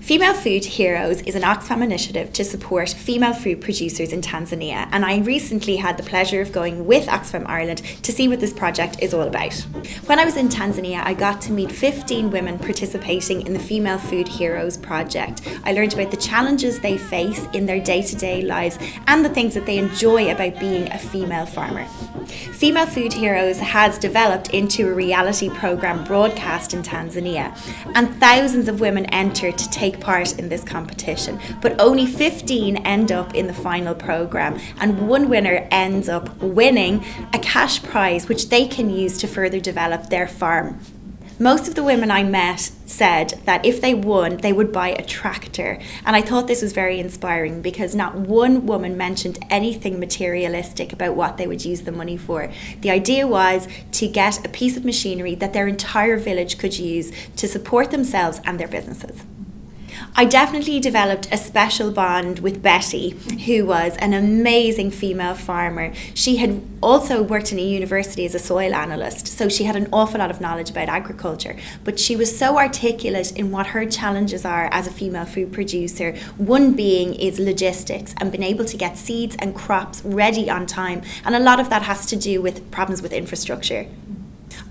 Female Food Heroes is an Oxfam initiative to support female food producers in Tanzania, and I recently had the pleasure of going with Oxfam Ireland to see what this project is all about. When I was in Tanzania, I got to meet 15 women participating in the Female Food Heroes project. I learned about the challenges they face in their day-to-day lives and the things that they enjoy about being a female farmer. Female Food Heroes has developed into a reality programme broadcast in Tanzania, and thousands of women enter to take part in this competition, but only 15 end up in the final programme, and one winner ends up winning a cash prize which they can use to further develop their farm. Most of the women I met said that if they won, they would buy a tractor. And I thought this was very inspiring because not one woman mentioned anything materialistic about what they would use the money for. The idea was to get a piece of machinery that their entire village could use to support themselves and their businesses. I definitely developed a special bond with Betty, who was an amazing female farmer. She had also worked in a university as a soil analyst, so she had an awful lot of knowledge about agriculture, but she was so articulate in what her challenges are as a female food producer. One being is logistics and being able to get seeds and crops ready on time, and a lot of that has to do with problems with infrastructure.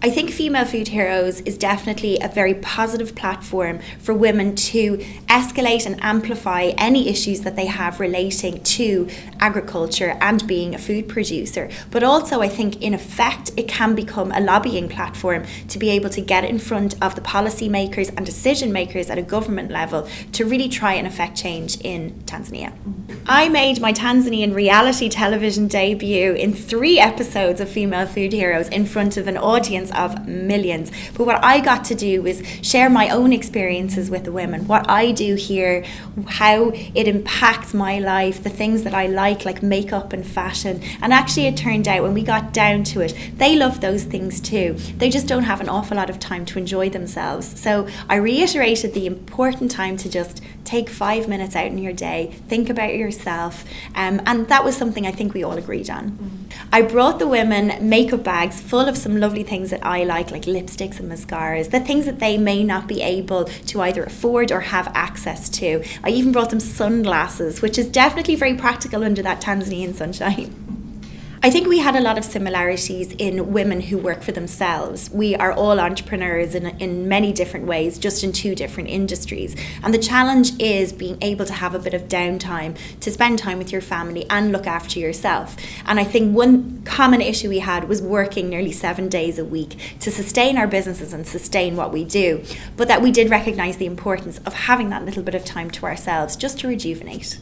I think Female Food Heroes is definitely a very positive platform for women to escalate and amplify any issues that they have relating to agriculture and being a food producer. But also I think in effect it can become a lobbying platform to be able to get in front of the policy makers and decision makers at a government level to really try and affect change in Tanzania. I made my Tanzanian reality television debut in 3 episodes of Female Food Heroes in front of an audience of millions. But what I got to do was share my own experiences with the women, what I do here, how it impacts my life, the things that I like makeup and fashion. And actually it turned out when we got down to it, they love those things too. They just don't have an awful lot of time to enjoy themselves. So I reiterated the important time to just take 5 minutes out in your day, think about yourself, and that was something I think we all agreed on. I brought the women makeup bags full of some lovely things that I like lipsticks and mascaras, the things that they may not be able to either afford or have access to. I even brought them sunglasses, which is definitely very practical under that Tanzanian sunshine. I think we had a lot of similarities in women who work for themselves. We are all entrepreneurs in many different ways, just in 2 different industries. And the challenge is being able to have a bit of downtime to spend time with your family and look after yourself. And I think one common issue we had was working nearly 7 days a week to sustain our businesses and sustain what we do. But that we did recognise the importance of having that little bit of time to ourselves just to rejuvenate.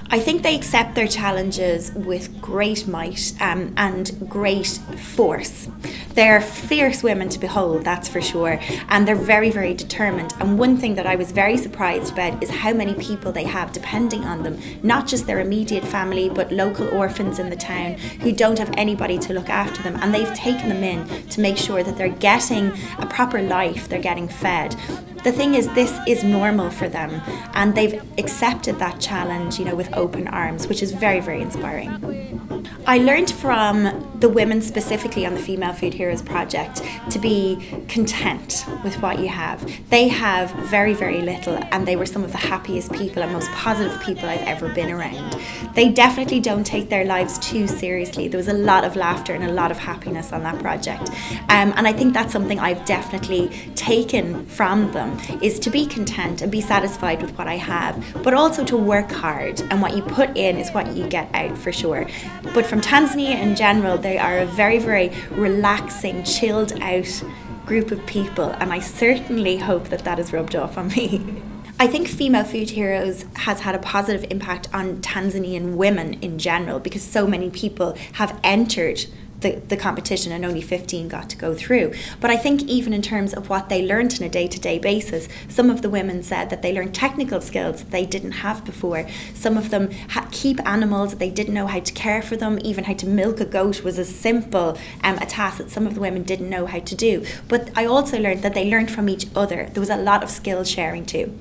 I think they accept their challenges with great might and great force. They're fierce women to behold, that's for sure, and they're very, very determined. And one thing that I was very surprised about is how many people they have depending on them, not just their immediate family, but local orphans in the town who don't have anybody to look after them, and they've taken them in to make sure that they're getting a proper life, they're getting fed. The thing is, this is normal for them, and they've accepted that challenge, with open arms, which is very, very inspiring. I learned from the women specifically on the Female Food Heroes project to be content with what you have. They have very, very little, and they were some of the happiest people and most positive people I've ever been around. They definitely don't take their lives too seriously. There was a lot of laughter and a lot of happiness on that project. And I think that's something I've definitely taken from them, is to be content and be satisfied with what I have, but also to work hard, and what you put in is what you get out for sure. But from Tanzania in general, they are a very, very relaxing, chilled out group of people, and I certainly hope that that has rubbed off on me. I think Female Food Heroes has had a positive impact on Tanzanian women in general, because so many people have entered the competition and only 15 got to go through. But I think even in terms of what they learned on a day-to-day basis, some of the women said that they learned technical skills that they didn't have before. Some of them keep animals, they didn't know how to care for them. Even how to milk a goat was a simple a task that some of the women didn't know how to do. But I also learned that they learned from each other. There was a lot of skill sharing too.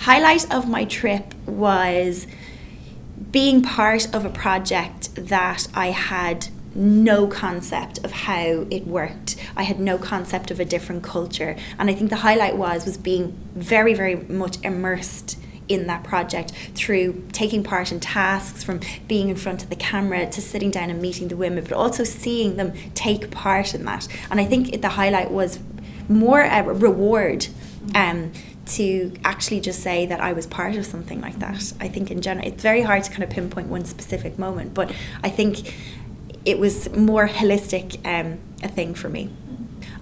Highlight of my trip was being part of a project that I had no concept of how it worked. I had no concept of a different culture, and I think the highlight was being very, very much immersed in that project through taking part in tasks, from being in front of the camera to sitting down and meeting the women, but also seeing them take part in that. And I think the highlight was more a reward to actually just say that I was part of something like that. I think in general, it's very hard to kind of pinpoint one specific moment, but I think it was more holistic a thing for me.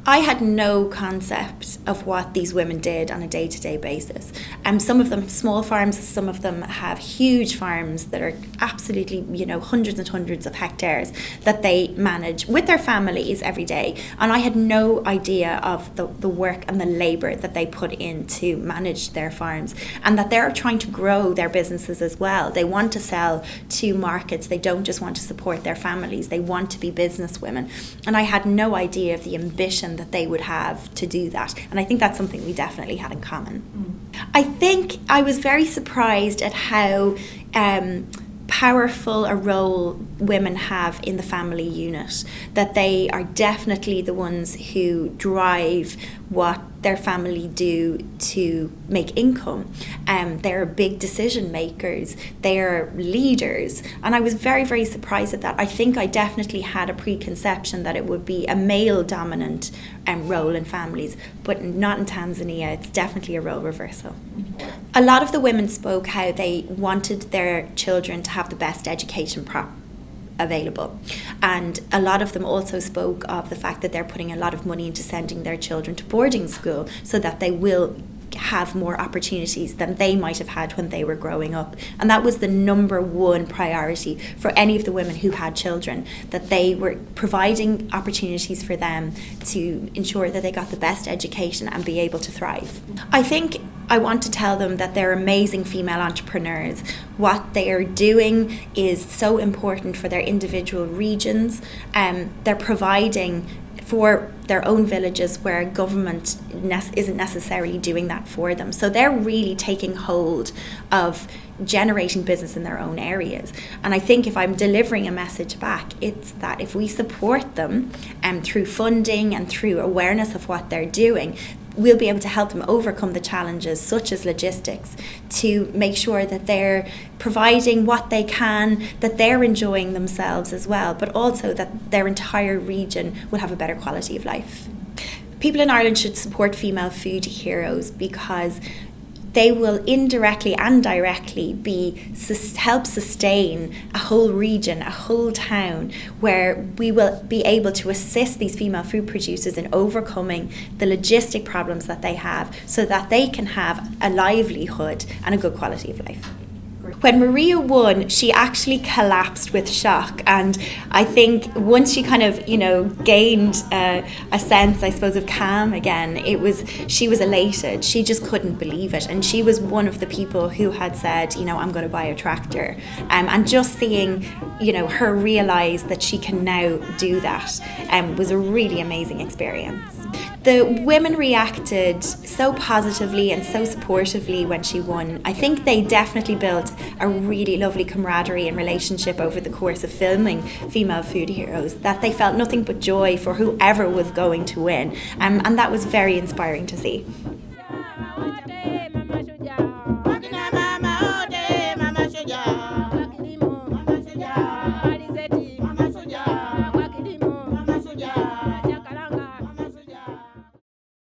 I had no concept of what these women did on a day-to-day basis. Some of them have small farms, some of them have huge farms that are absolutely, hundreds and hundreds of hectares that they manage with their families every day. And I had no idea of the work and the labour that they put in to manage their farms, and that they're trying to grow their businesses as well. They want to sell to markets. They don't just want to support their families. They want to be business women. And I had no idea of the ambition that they would have to do that, and I think that's something we definitely had in common. I think I was very surprised at how powerful a role women have in the family unit, that they are definitely the ones who drive what their family do to make income. They're big decision makers, they're leaders, and I was very, very surprised at that. I think I definitely had a preconception that it would be a male dominant role in families, but not in Tanzania. It's definitely a role reversal. A lot of the women spoke how they wanted their children to have the best education available, and a lot of them also spoke of the fact that they're putting a lot of money into sending their children to boarding school so that they will have more opportunities than they might have had when they were growing up. And that was the number one priority for any of the women who had children, that they were providing opportunities for them to ensure that they got the best education and be able to thrive. I think I want to tell them that they're amazing female entrepreneurs. What they are doing is so important for their individual regions. They're providing for their own villages where government isn't necessarily doing that for them. So they're really taking hold of generating business in their own areas. And I think if I'm delivering a message back, it's that if we support them through funding and through awareness of what they're doing, we'll be able to help them overcome the challenges such as logistics, to make sure that they're providing what they can, that they're enjoying themselves as well, but also that their entire region will have a better quality of life. People in Ireland should support female food heroes because they will indirectly and directly help sustain a whole region, a whole town, where we will be able to assist these female food producers in overcoming the logistic problems that they have so that they can have a livelihood and a good quality of life. When Maria won, she actually collapsed with shock, and I think once she kind of, gained a sense, I suppose, of calm again, she was elated. She just couldn't believe it, and she was one of the people who had said, I'm going to buy a tractor, and just seeing, her realise that she can now do that, was a really amazing experience. The women reacted so positively and so supportively when she won. I think they definitely built a really lovely camaraderie and relationship over the course of filming Female Food Heroes, that they felt nothing but joy for whoever was going to win. And that was very inspiring to see.